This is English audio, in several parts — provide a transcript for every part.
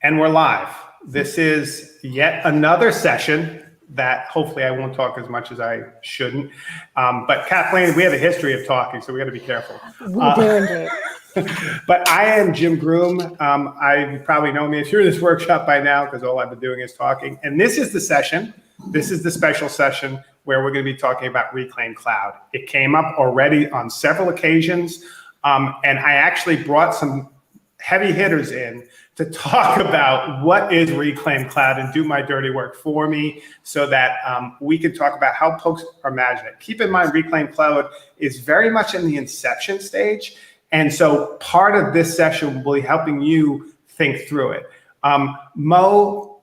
And we're live. This is yet another session that hopefully I won't talk as much as I shouldn't. But Kathleen, we have a history of talking, so we got to be careful. We do indeed. But I am Jim Groom. You probably know me if you're in this workshop by now, because all I've been doing is talking. And this is the session. This is the special session where we're going to be talking about Reclaim Cloud. It came up already on several occasions. And I actually brought some heavy hitters in to talk about what is Reclaim Cloud and do my dirty work for me so that we can talk about how folks are managing it. Keep in mind, Reclaim Cloud is very much in the inception stage. And so part of this session will be helping you think through it. Mo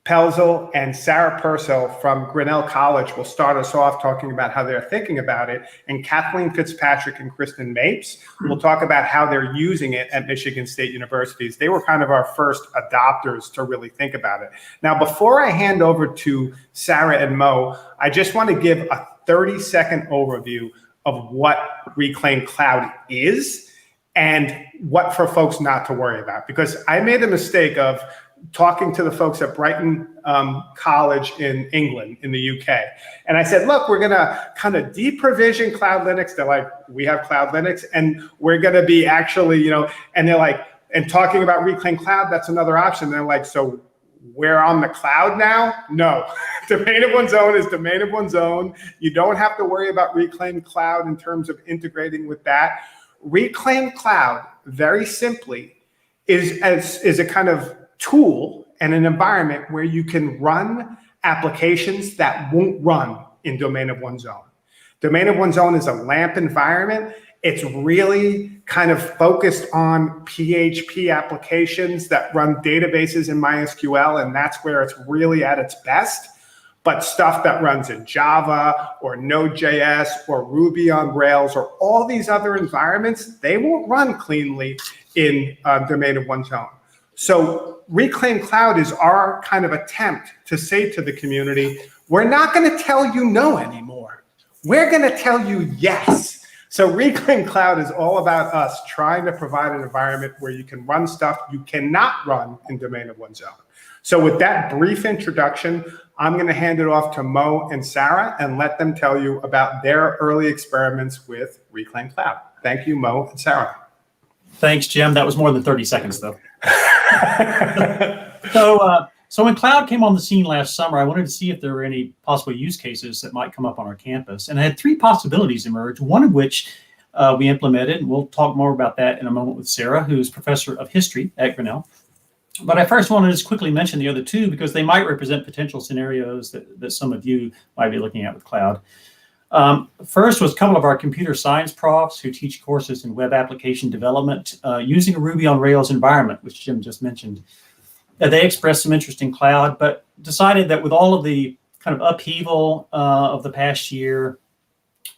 Pelzel and Sarah Purcell from Grinnell College will start us off talking about how they're thinking about it. And Kathleen Fitzpatrick and Kristen Mapes will talk about how they're using it at Michigan State Universities. They were kind of our first adopters to really think about it. Now, before I hand over to Sarah and Mo, I just want to give a 30-second overview of what Reclaim Cloud is and what for folks not to worry about. Because I made the mistake of talking to the folks at Brighton College in England, in the UK. And I said, look, we're going to kind of deprovision Cloud Linux. They're like, we have Cloud Linux, and we're going to be actually, and they're like, and talking about Reclaim Cloud, that's another option. And they're like, so we're on the cloud now? No. Domain of one's own is domain of one's own. You don't have to worry about Reclaim Cloud in terms of integrating with that. Reclaim Cloud, very simply, is a kind of tool and an environment where you can run applications that won't run in domain of one's own. Domain of one's own is a LAMP environment. It's really kind of focused on PHP applications that run databases in MySQL, and that's where it's really at its best. But stuff that runs in Java or Node.js or Ruby on Rails or all these other environments, they won't run cleanly in domain of one's own. So Reclaim Cloud is our kind of attempt to say to the community, we're not going to tell you no anymore. We're going to tell you yes. So Reclaim Cloud is all about us trying to provide an environment where you can run stuff you cannot run in domain of one's own. So with that brief introduction, I'm going to hand it off to Mo and Sarah and let them tell you about their early experiments with Reclaim Cloud. Thank you, Mo and Sarah. Thanks, Jim. That was more than 30 seconds, though. So when cloud came on the scene last summer, I wanted to see if there were any possible use cases that might come up on our campus. And I had three possibilities emerge, one of which we implemented. And we'll talk more about that in a moment with Sarah, who's professor of history at Grinnell. But I first wanted to just quickly mention the other two because they might represent potential scenarios that some of you might be looking at with cloud. First was a couple of our computer science profs who teach courses in web application development using a Ruby on Rails environment, which Jim just mentioned. They expressed some interest in cloud, but decided that with all of the kind of upheaval of the past year,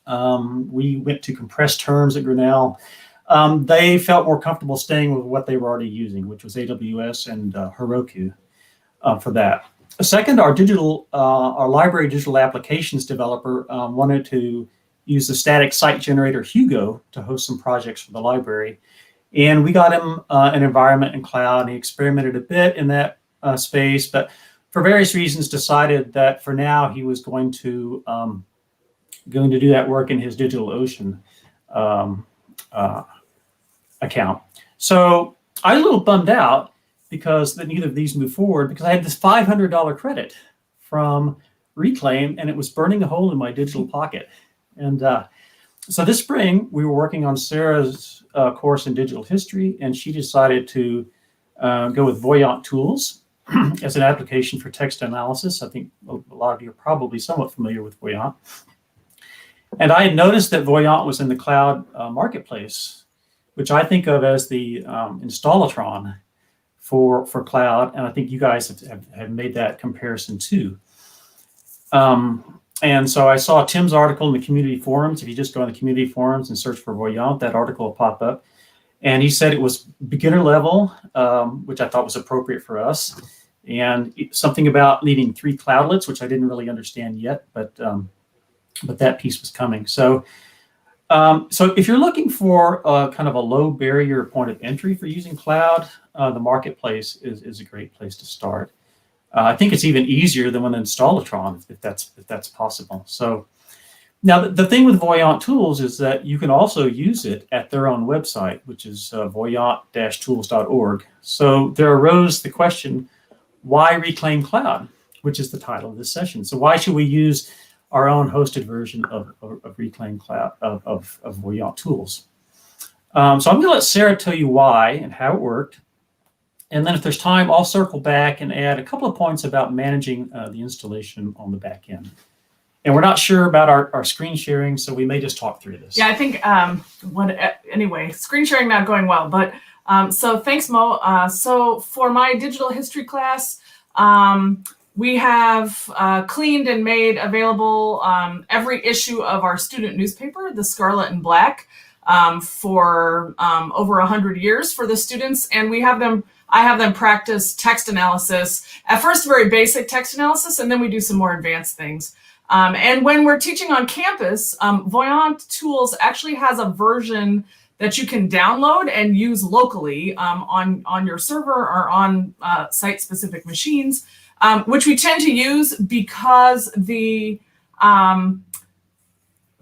we went to compressed terms at Grinnell. They felt more comfortable staying with what they were already using, which was AWS and Heroku for that. Second, our library digital applications developer wanted to use the static site generator Hugo to host some projects for the library. And we got him an environment in cloud. He experimented a bit in that space, but for various reasons decided that for now he was going to do that work in his DigitalOcean account. So I was a little bummed out because neither of these moved forward because I had this $500 credit from Reclaim and it was burning a hole in my digital pocket. And so this spring we were working on Sarah's course in digital history, and she decided to go with Voyant Tools as an application for text analysis. I think a lot of you are probably somewhat familiar with Voyant. And I had noticed that Voyant was in the cloud marketplace, which I think of as the Installatron for cloud, and I think you guys have made that comparison too. And so I saw Tim's article in the community forums. If you just go on the community forums and search for Voyant, that article will pop up. And he said it was beginner level, which I thought was appropriate for us, and something about needing 3 cloudlets, which I didn't really understand yet, but that piece was coming. So So if you're looking for kind of a low barrier point of entry for using cloud, the marketplace is a great place to start. I think it's even easier than when Installatron, if that's possible. So now the thing with Voyant Tools is that you can also use it at their own website, which is voyant-tools.org. So there arose the question, why Reclaim Cloud, which is the title of this session. So why should we use our own hosted version of Reclaim Cloud, of Voyant Tools? So I'm going to let Sarah tell you why and how it worked. And then if there's time, I'll circle back and add a couple of points about managing the installation on the back end. And we're not sure about our screen sharing, so we may just talk through this. Yeah, I think, anyway, screen sharing not going well, but so thanks, Mo. So for my digital history class, we have cleaned and made available every issue of our student newspaper, The Scarlet and Black, for over 100 years for the students. And I have them practice text analysis. At first, very basic text analysis, and then we do some more advanced things. And when we're teaching on campus, Voyant Tools actually has a version that you can download and use locally on your server or on site-specific machines, which we tend to use because the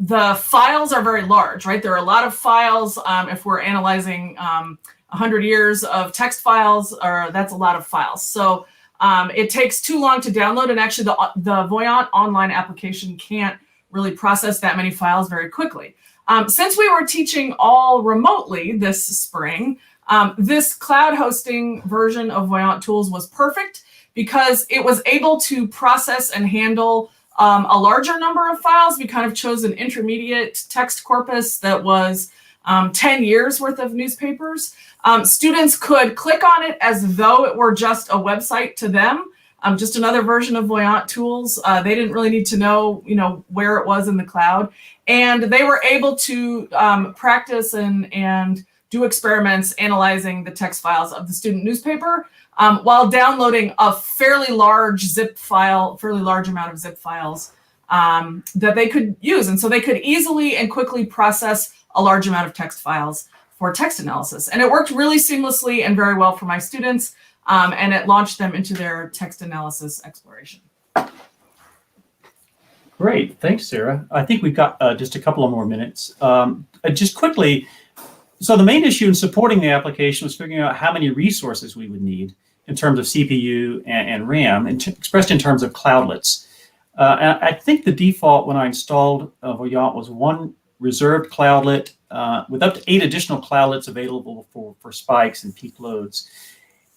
files are very large, right? There are a lot of files. If we're analyzing 100 years of text files, that's a lot of files. So it takes too long to download, and actually the Voyant online application can't really process that many files very quickly. Since we were teaching all remotely this spring, this cloud hosting version of Voyant Tools was perfect because it was able to process and handle a larger number of files. We kind of chose an intermediate text corpus that was 10 years worth of newspapers. Students could click on it as though it were just a website to them, just another version of Voyant Tools. They didn't really need to know, where it was in the cloud. And they were able to practice and do experiments analyzing the text files of the student newspaper while downloading a fairly large amount of zip files that they could use. And so they could easily and quickly process a large amount of text files for text analysis. And it worked really seamlessly and very well for my students, and it launched them into their text analysis exploration. Great, thanks, Sarah. I think we've got just a couple of more minutes. Just quickly, so the main issue in supporting the application was figuring out how many resources we would need in terms of CPU and RAM, expressed in terms of cloudlets. And I think the default when I installed Voyant was one reserved cloudlet with up to 8 additional cloudlets available for spikes and peak loads.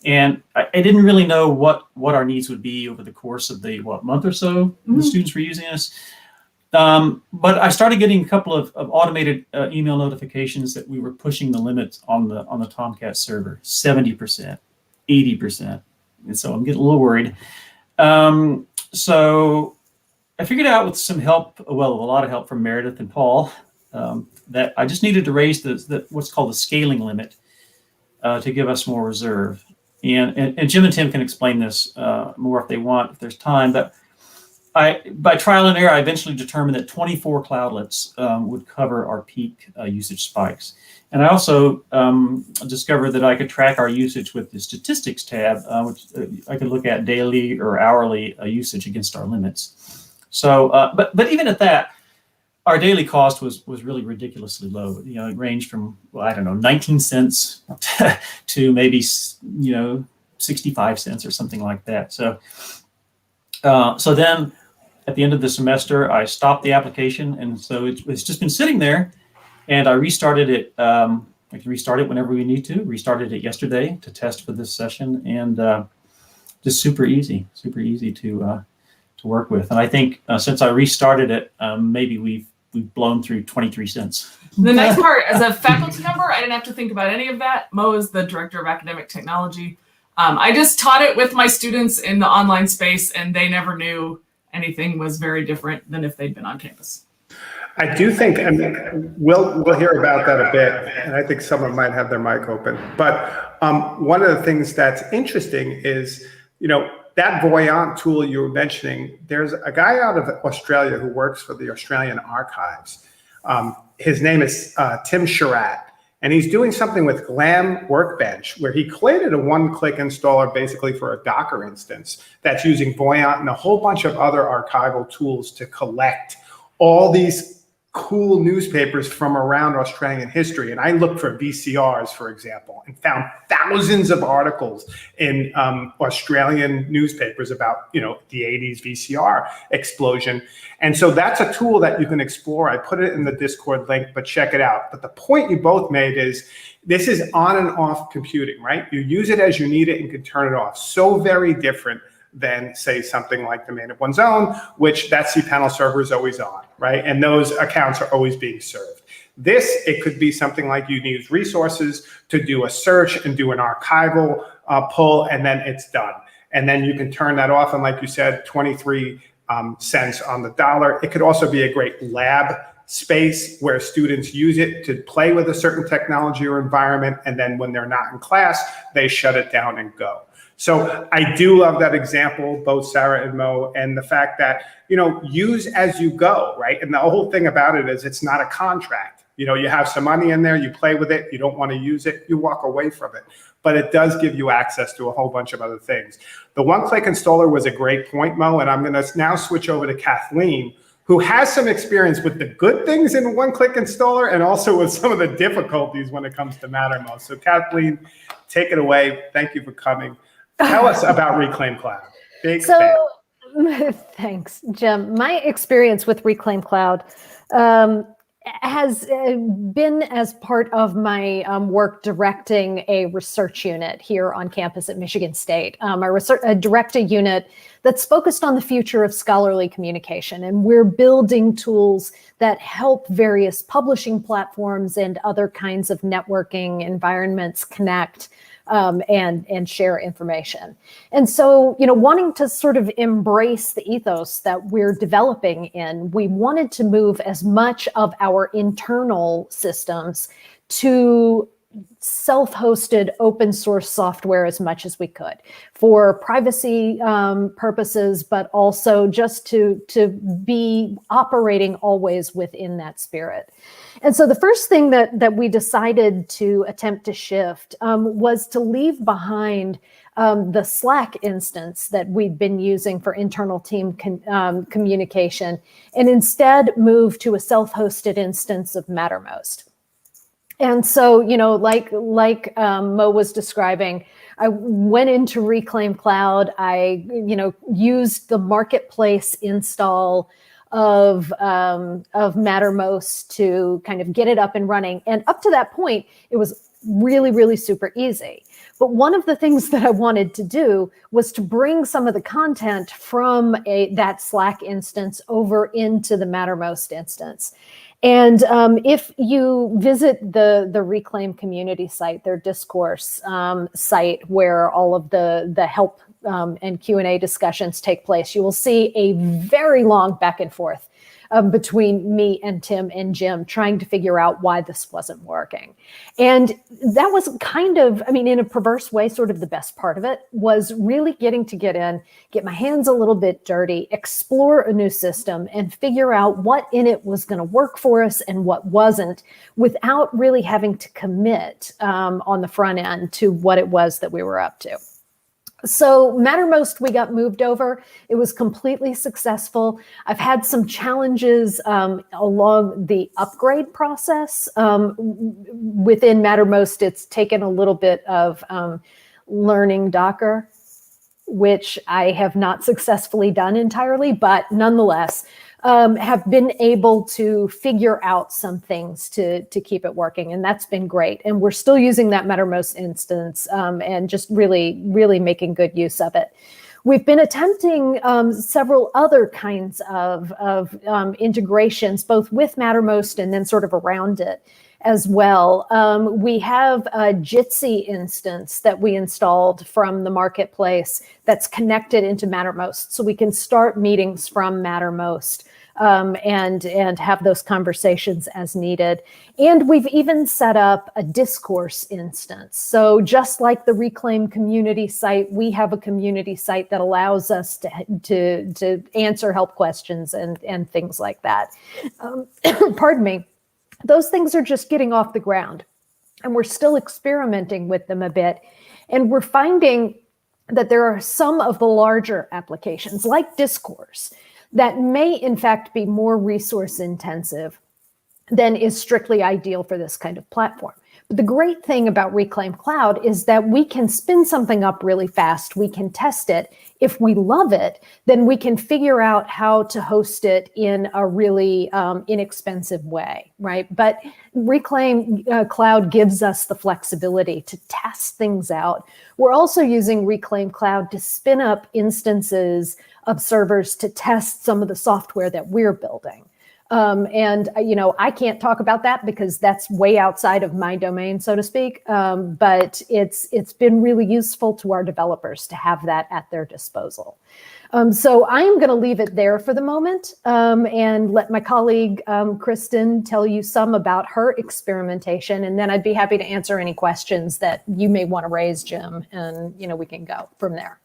And I didn't really know what our needs would be over the course of the month or so the students were using this. But I started getting a couple of automated email notifications that we were pushing the limits on the Tomcat server, 70%, 80%. And so I'm getting a little worried. So I figured out with some help, a lot of help from Meredith and Paul, that I just needed to raise what's called the scaling limit to give us more reserve. And Jim and Tim can explain this more if they want, if there's time. But by trial and error, I eventually determined that 24 cloudlets would cover our peak usage spikes. And I also discovered that I could track our usage with the statistics tab, which I could look at daily or hourly usage against our limits. So, but even at that, our daily cost was really ridiculously low. It ranged from, 19 cents to maybe 65 cents or something like that. So then at the end of the semester, I stopped the application, and so it's just been sitting there. And I restarted it. I can restart it whenever we need to. Restarted it yesterday to test for this session, and just super easy to work with. And I think since I restarted it, maybe we've blown through 23 cents. The next part, as a faculty member, I didn't have to think about any of that. Mo is the director of academic technology. I just taught it with my students in the online space, and they never knew anything was very different than if they'd been on campus. I do think, and we'll hear about that a bit, and I think someone might have their mic open. But one of the things that's interesting is, that Voyant tool you were mentioning, there's a guy out of Australia who works for the Australian Archives. his name is Tim Sherratt. And he's doing something with Glam Workbench, where he created a one-click installer basically for a Docker instance that's using Voyant and a whole bunch of other archival tools to collect all these cool newspapers from around Australian history. And I looked for VCRs, for example, and found thousands of articles in Australian newspapers about, the 80s VCR explosion. And so that's a tool that you can explore. I put it in the Discord link, but check it out. But the point you both made is this is on and off computing, right? You use it as you need it and can turn it off. So very different than, say, something like Domain of One's Own, which that cPanel server is always on, right? And those accounts are always being served. This, it could be something like you use resources to do a search and do an archival pull, and then it's done. And then you can turn that off, and like you said, 23 cents on the dollar. It could also be a great lab space where students use it to play with a certain technology or environment, and then when they're not in class, they shut it down and go. So I do love that example, both Sarah and Mo, and the fact that, use as you go, right? And the whole thing about it is it's not a contract. You have some money in there, you play with it, you don't want to use it, you walk away from it. But it does give you access to a whole bunch of other things. The one-click installer was a great point, Mo, and I'm going to now switch over to Kathleen, who has some experience with the good things in a one-click installer and also with some of the difficulties when it comes to Mattermost. So Kathleen, take it away. Thank you for coming. Tell us about Reclaim Cloud. Big fan. Thanks, Jim. My experience with Reclaim Cloud has been as part of my work directing a research unit here on campus at Michigan State. I direct a unit that's focused on the future of scholarly communication, and we're building tools that help various publishing platforms and other kinds of networking environments connect and share information. And so, wanting to sort of embrace the ethos that we're developing in, we wanted to move as much of our internal systems to self-hosted open source software as much as we could for privacy purposes, but also just to be operating always within that spirit. And so the first thing that we decided to attempt to shift was to leave behind the Slack instance that we'd been using for internal team communication, and instead move to a self-hosted instance of Mattermost. And so, like Mo was describing, I went into Reclaim Cloud. I, used the marketplace install of Mattermost to kind of get it up and running. And up to that point, it was really, really super easy. But one of the things that I wanted to do was to bring some of the content from that Slack instance over into the Mattermost instance. And if you visit the Reclaim community site, their discourse site where all of the help and Q&A discussions take place, you will see a very long back and forth between me and Tim and Jim trying to figure out why this wasn't working. And that was kind of, in a perverse way, sort of the best part of it was really getting to get my hands a little bit dirty, explore a new system, and figure out what in it was going to work for us and what wasn't, without really having to commit on the front end to what it was that we were up to. So Mattermost, we got moved over. It was completely successful. I've had some challenges along the upgrade process. Within Mattermost, it's taken a little bit of learning Docker, which I have not successfully done entirely, but nonetheless, have been able to figure out some things to keep it working. And that's been great. And we're still using that Mattermost instance and just really, really making good use of it. We've been attempting several other kinds of integrations, both with Mattermost and then sort of around it as well. We have a Jitsi instance that we installed from the marketplace that's connected into Mattermost. So we can start meetings from Mattermost and have those conversations as needed. And we've even set up a discourse instance. So just like the Reclaim community site, we have a community site that allows us to answer help questions and things like that. Pardon me. Those things are just getting off the ground, and we're still experimenting with them a bit. And we're finding that there are some of the larger applications, like Discourse, that may in fact be more resource intensive than is strictly ideal for this kind of platform. But the great thing about Reclaim Cloud is that we can spin something up really fast. We can test it. If we love it, then we can figure out how to host it in a really inexpensive way, right? But Reclaim Cloud gives us the flexibility to test things out. We're also using Reclaim Cloud to spin up instances of servers to test some of the software that we're building. I can't talk about that because that's way outside of my domain, so to speak. But it's been really useful to our developers to have that at their disposal. So I am going to leave it there for the moment and let my colleague Kristen tell you some about her experimentation, and then I'd be happy to answer any questions that you may want to raise, Jim, and we can go from there.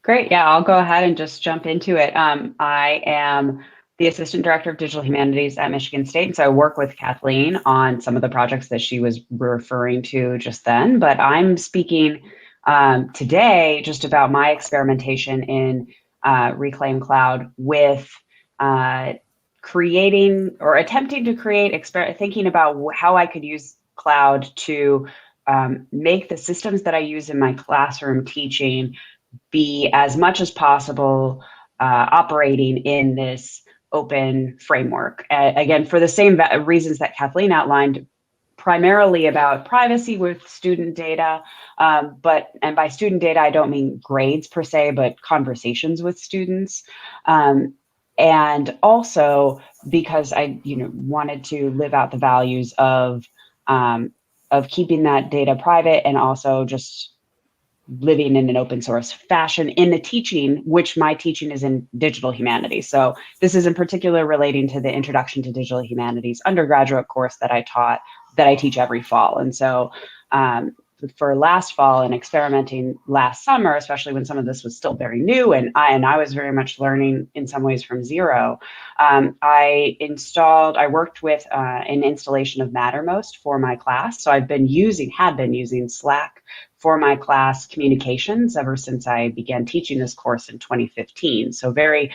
Great. Yeah, I'll go ahead and just jump into it. I am the Assistant Director of Digital Humanities at Michigan State. And so I work with Kathleen on some of the projects that she was referring to just then. But I'm speaking today just about my experimentation in Reclaim Cloud with creating or attempting to create, thinking about how I could use cloud to make the systems that I use in my classroom teaching be as much as possible operating in this open framework. Again, for the same reasons that Kathleen outlined, primarily about privacy with student data, and by student data, I don't mean grades per se, but conversations with students. And also because I wanted to live out the values of keeping that data private and also just living in an open source fashion in the teaching, which my teaching is in digital humanities. So this is in particular relating to the Introduction to Digital Humanities undergraduate course that I teach every fall. And so for last fall and experimenting last summer, especially when some of this was still very new and I was very much learning in some ways from zero, I worked with an installation of Mattermost for my class. So had been using Slack for my class communications ever since I began teaching this course in 2015. So very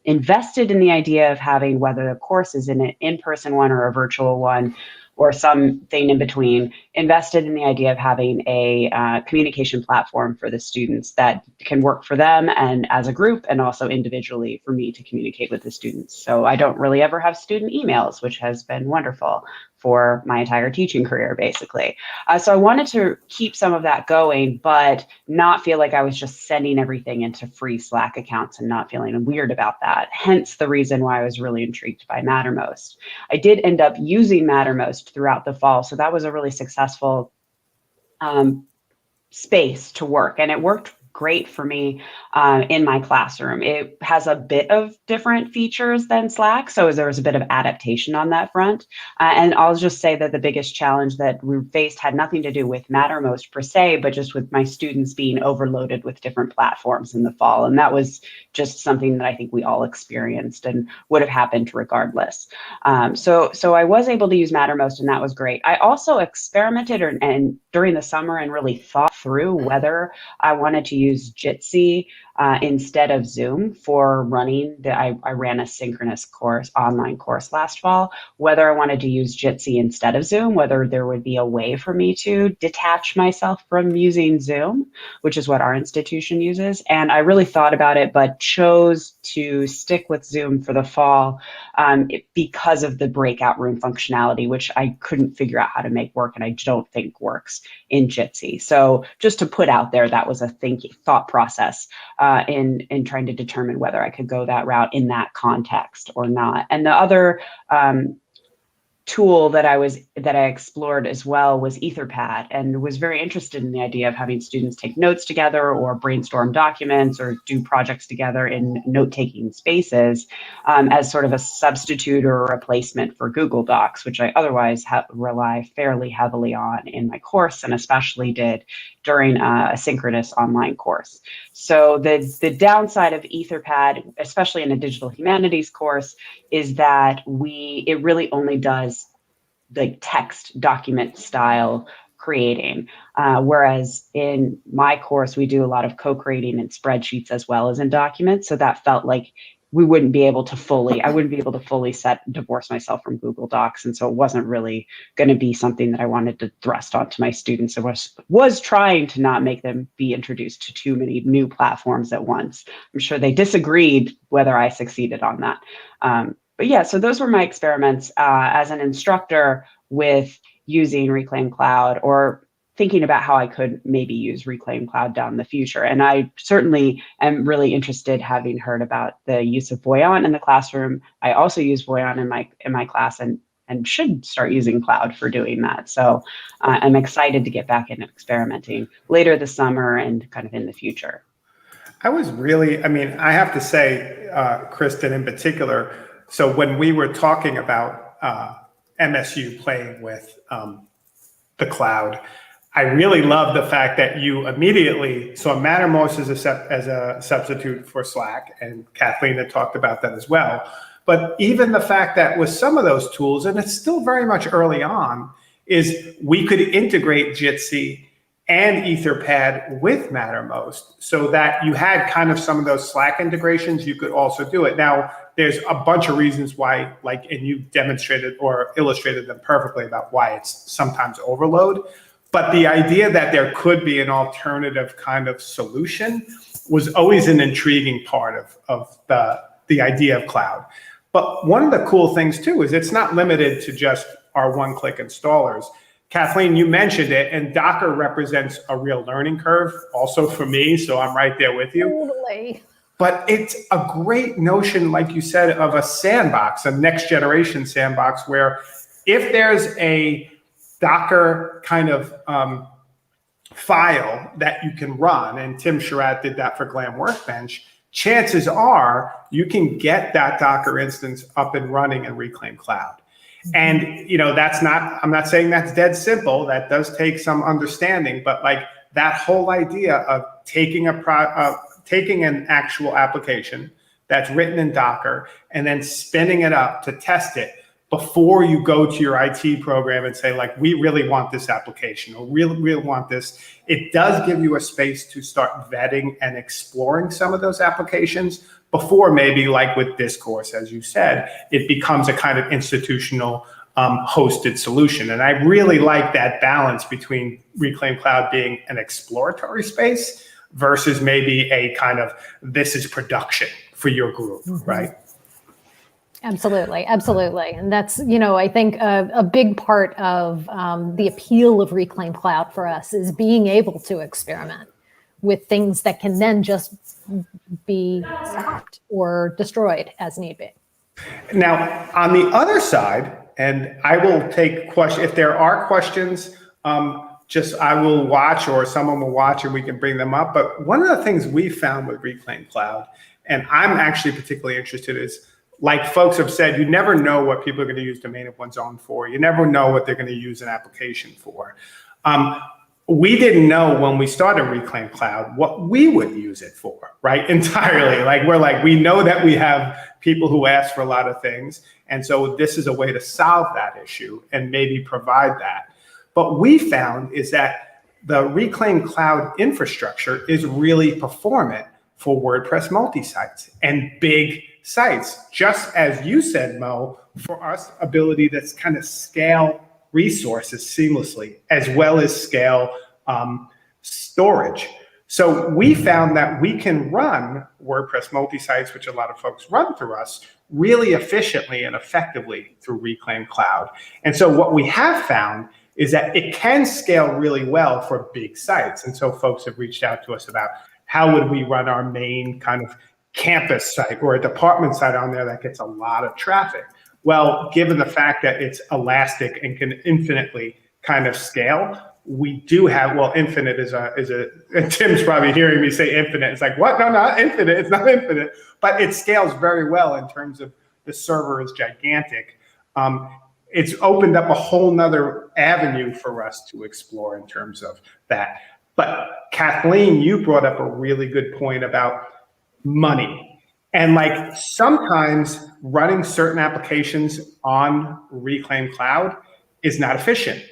invested in the idea of having, whether the course is in an in-person one or a virtual one, or something in between, invested in the idea of having a communication platform for the students that can work for them and as a group, and also individually for me to communicate with the students. So I don't really ever have student emails, which has been wonderful for my entire teaching career, basically. So I wanted to keep some of that going, but not feel like I was just sending everything into free Slack accounts and not feeling weird about that. Hence the reason why I was really intrigued by Mattermost. I did end up using Mattermost throughout the fall, so that was a really successful space to work, and it worked great for me in my classroom. It has a bit of different features than Slack, so there was a bit of adaptation on that front. And I'll just say that the biggest challenge that we faced had nothing to do with Mattermost per se, but just with my students being overloaded with different platforms in the fall. And that was just something that I think we all experienced and would have happened regardless. So I was able to use Mattermost, and that was great. I also experimented and during the summer and really thought through whether I wanted to use Jitsi instead of Zoom for running. I ran a synchronous online course last fall, whether I wanted to use Jitsi instead of Zoom, whether there would be a way for me to detach myself from using Zoom, which is what our institution uses. And I really thought about it, but chose to stick with Zoom for the fall because of the breakout room functionality, which I couldn't figure out how to make work, and I don't think works in Jitsi. So just to put out there, that was a thought process in trying to determine whether I could go that route in that context or not. And the other tool that I explored as well was Etherpad, and was very interested in the idea of having students take notes together or brainstorm documents or do projects together in note-taking spaces, as sort of a substitute or a replacement for Google Docs, which I otherwise rely fairly heavily on in my course, and especially did during a synchronous online course. So the downside of Etherpad, especially in a digital humanities course, is that it really only does like text document style creating. Whereas in my course, we do a lot of co-creating in spreadsheets as well as in documents. So that felt like I wouldn't be able to fully divorce myself from Google Docs. And so it wasn't really going to be something that I wanted to thrust onto my students. I was trying to not make them be introduced to too many new platforms at once. I'm sure they disagreed whether I succeeded on that. But yeah, so those were my experiments as an instructor with using Reclaim Cloud, or thinking about how I could maybe use Reclaim Cloud down in the future. And I certainly am really interested, having heard about the use of Voyant in the classroom. I also use Voyant in my class, and should start using Cloud for doing that. So I'm excited to get back into experimenting later this summer and kind of in the future. I have to say, Kristen in particular, so when we were talking about MSU playing with the cloud, I really love the fact that you immediately saw Mattermost as a substitute for Slack, and Kathleen had talked about that as well. But even the fact that with some of those tools, and it's still very much early on, is we could integrate Jitsi and Etherpad with Mattermost, so that you had kind of some of those Slack integrations, you could also do it. Now, there's a bunch of reasons why, and you demonstrated or illustrated them perfectly about why it's sometimes overload. But the idea that there could be an alternative kind of solution was always an intriguing part of the idea of cloud. But one of the cool things too is it's not limited to just our one-click installers. Kathleen, you mentioned it, and Docker represents a real learning curve also for me, so I'm right there with you. Totally. But it's a great notion, like you said, of a sandbox, a next generation sandbox, where if there's a Docker kind of file that you can run, and Tim Sherratt did that for Glam Workbench, chances are you can get that Docker instance up and running in Reclaim Cloud. And, I'm not saying that's dead simple. That does take some understanding, but like that whole idea of taking an actual application that's written in Docker and then spinning it up to test it before you go to your IT program and say, like, we really want this application, or really want this. It does give you a space to start vetting and exploring some of those applications before, maybe like with this course, as you said, it becomes a kind of institutional hosted solution. And I really like that balance between Reclaim Cloud being an exploratory space versus maybe a kind of, this is production for your group, right? Absolutely. And that's, I think a big part of the appeal of Reclaim Cloud for us is being able to experiment with things that can then just be stopped or destroyed as need be. Now, on the other side, and I will take questions, if there are questions, I will watch, or someone will watch and we can bring them up. But one of the things we found with Reclaim Cloud, and I'm actually particularly interested, is, like folks have said, you never know what people are going to use domain of one's own for. You never know what they're going to use an application for. We didn't know when we started Reclaim Cloud what we would use it for, right? Entirely. We know that we have people who ask for a lot of things. And so this is a way to solve that issue and maybe provide that. But we found is that the Reclaim Cloud infrastructure is really performant for WordPress multi-sites and big sites. Just as you said, Mo, for us, ability that's kind of scale resources seamlessly, as well as scale storage. So we found that we can run WordPress multi-sites, which a lot of folks run through us, really efficiently and effectively through Reclaim Cloud. And so what we have found is that it can scale really well for big sites. And so folks have reached out to us about how would we run our main kind of campus site or a department site on there that gets a lot of traffic. Well, given the fact that it's elastic and can infinitely kind of scale, we do have, well, infinite is a, and Tim's probably hearing me say infinite. It's like, what? No, not infinite. It's not infinite, but it scales very well in terms of the server is gigantic. It's opened up a whole nother avenue for us to explore in terms of that. But Kathleen, you brought up a really good point about money. And like sometimes running certain applications on Reclaim Cloud is not efficient,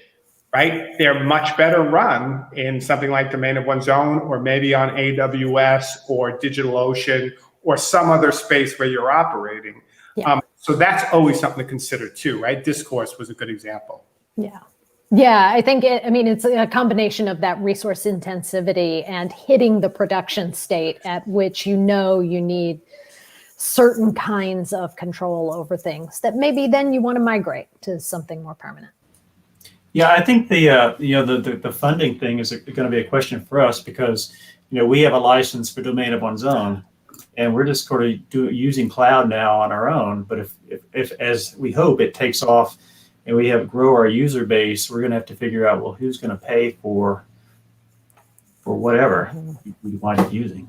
right? They're much better run in something like Domain of One's Own, or maybe on AWS or DigitalOcean or some other space where you're operating. Yeah. So that's always something to consider too, right? Discourse was a good example. Yeah. Yeah, I think it's a combination of that resource intensivity and hitting the production state at which you need certain kinds of control over things that maybe then you want to migrate to something more permanent. Yeah, I think the funding thing is going to be a question for us because we have a license for Domain of One's Own, and we're just sort of using cloud now on our own. But if as we hope it takes off and we grow our user base, we're going to have to figure out, well, who's going to pay for whatever we wind up using.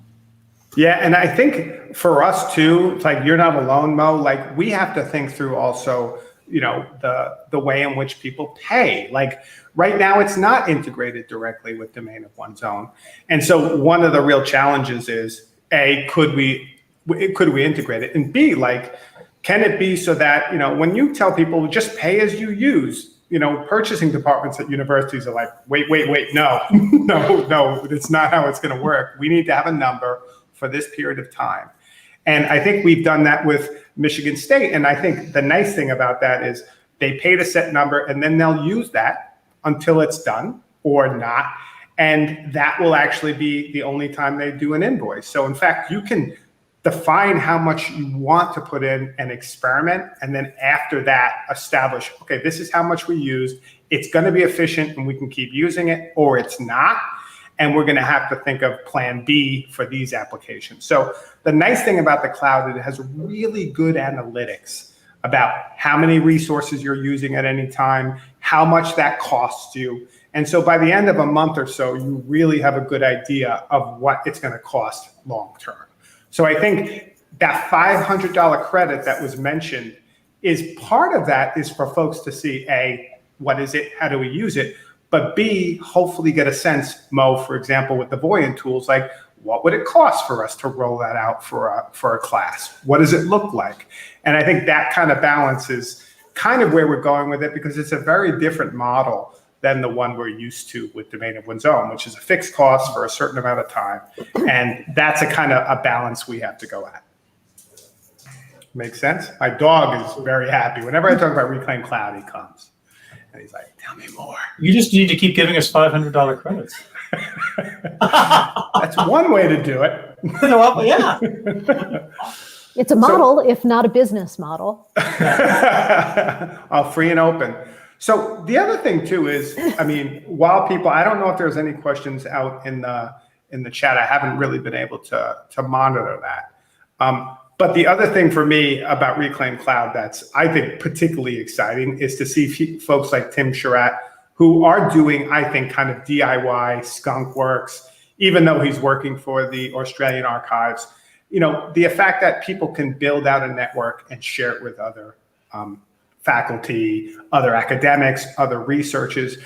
Yeah, and I think for us too, it's like you're not alone, Mo. Like we have to think through also, the way in which people pay. Like right now, it's not integrated directly with Domain of One's Own, and so one of the real challenges is A, could we integrate it, and B, like, can it be so that when you tell people just pay as you use, purchasing departments at universities are like, wait, no, no, it's not how it's going to work. We need to have a number for this period of time. And I think we've done that with Michigan State. And I think the nice thing about that is they paid a set number and then they'll use that until it's done or not. And that will actually be the only time they do an invoice. So in fact, you can define how much you want to put in and experiment. And then after that, establish, okay, this is how much we used. It's going to be efficient and we can keep using it, or it's not. And we're going to have to think of plan B for these applications. So the nice thing about the cloud is it has really good analytics about how many resources you're using at any time, how much that costs you. And so by the end of a month or so, you really have a good idea of what it's going to cost long term. So I think that $500 credit that was mentioned is part of that is for folks to see, A, what is it? How do we use it? But B, hopefully get a sense, Mo, for example, with the Voyant tools, like what would it cost for us to roll that out for a class? What does it look like? And I think that kind of balance is kind of where we're going with it, because it's a very different model than the one we're used to with Domain of One's Own, which is a fixed cost for a certain amount of time. And that's a kind of a balance we have to go at. Makes sense? My dog is very happy. Whenever I talk about Reclaim Cloud, he comes. And he's like, tell me more. You just need to keep giving us $500 credits. That's one way to do it. Well, yeah. It's a model, if not a business model. Free and open. So the other thing too is, while people, I don't know if there's any questions out in the chat. I haven't really been able to monitor that. But the other thing for me about Reclaim Cloud that's, I think, particularly exciting is to see folks like Tim Sherratt, who are doing, I think, kind of DIY skunk works, even though he's working for the Australian Archives. The fact that people can build out a network and share it with other faculty, other academics, other researchers.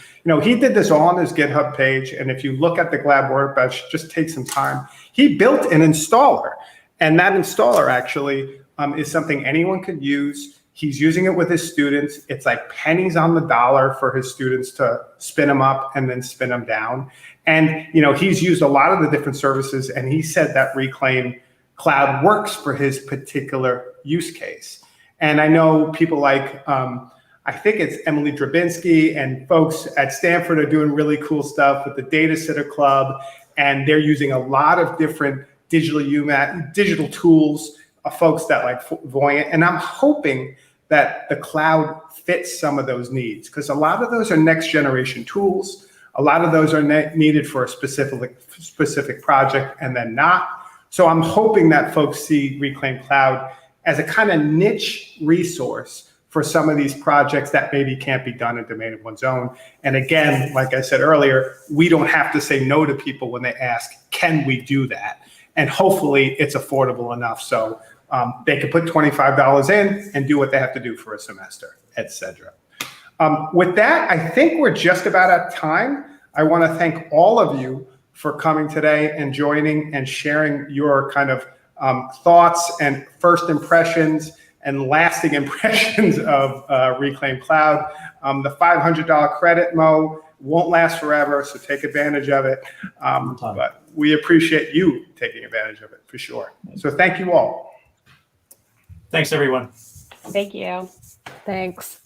He did this all on his GitHub page. And if you look at the Glab Workbench, just take some time. He built an installer. And that installer actually is something anyone could use. He's using it with his students. It's like pennies on the dollar for his students to spin them up and then spin them down. And he's used a lot of the different services, and he said that Reclaim Cloud works for his particular use case. And I know people like, I think it's Emily Drabinski and folks at Stanford are doing really cool stuff with the Data Sitter Club, and they're using a lot of different digital tools, folks that like Voyant. And I'm hoping that the cloud fits some of those needs, because a lot of those are next generation tools. A lot of those are needed for a specific project and then not. So I'm hoping that folks see Reclaim Cloud as a kind of niche resource for some of these projects that maybe can't be done in domain of one's own. And again, like I said earlier, we don't have to say no to people when they ask, can we do that? And hopefully it's affordable enough so they can put $25 in and do what they have to do for a semester, etc. With that, I think we're just about at time. I want to thank all of you for coming today and joining and sharing your kind of thoughts and first impressions and lasting impressions of Reclaim Cloud. The $500 credit, Mo, won't last forever, so take advantage of it. But we appreciate you taking advantage of it for sure. So thank you all. Thanks, everyone. Thank you. Thanks.